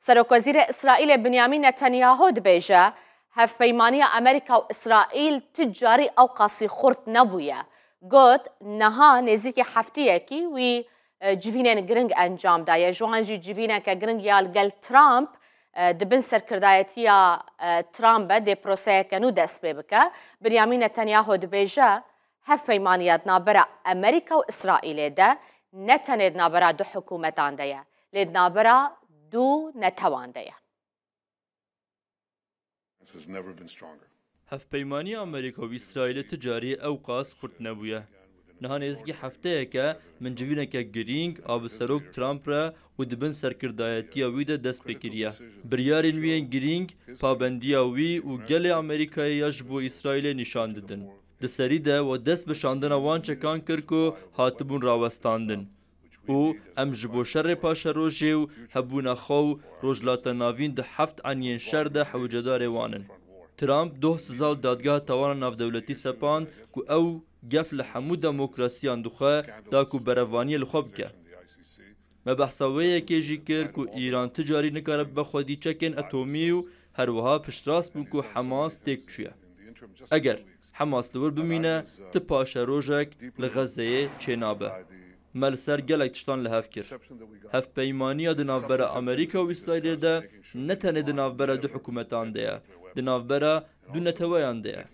سەرۆکوەزیرە ئیسرائیل بنیامین نەتەنیاهۆ دبێژە هەفپەیمانیە ئەمریکا و ئیسرائیل تجاری ئەو قاسی خورد نەبوویە. گوت نەها نێزیکی هەفتەیەکی وی جivînên giring encam daye. Ji wan jî civîneke giring ya li gel Trump dibin serkirdayetiya Trump be dê proseyeke nû dest pê bike. Binyamin Netanyahu dibêje hevpeymaniya di navbera Amerîka û İsraîlê de ne tenê di navbera du hikûmetan de ye, lê di navbera du netewan de ye. هەفپەیمانیە ئەمریکا و ئیسرائیل تجاری ئەو قاس خورد نەبوویە. نەها نێزگی هەفتەیەکە من civîneke girîng a bi serok Trump re û dibin serkirdayetiya wî de dest pê kiriye. Biryarên wî yên girîng pabendiya wî û gelê Amerîkayê ya ji bo İsraîlê nîşan didin. Di serî de we dest bi şandina wan çekan kir ku hatibûn rawestandin. û em ji bo şerê paşerojê û hebûna xwe û rojhilatnavîn di heft eniyên şer de hewcedarê wan in. Trump doh sizal dadgeha tawana navdewletî sepand ku ew gef li hemû demokrasiyan dixwe da ku berevaniyê li xwe bike. Me behsa wê yekê jî kir ku Îran ticarî nikare bibe xwedîçekên etomî û her wiha piştrast bûn ku Hemas têk çûye. Eger Hemas li wir bimîne, ti paşerojek li Xezeyê çênabe. Me li ser gelek tiştan li hev kir. Hevpeymaniya di navbera Amerîka û İsraîlê de ne tenê di navbera du hikûmetan de ye, di navbera du neteweyan de ye.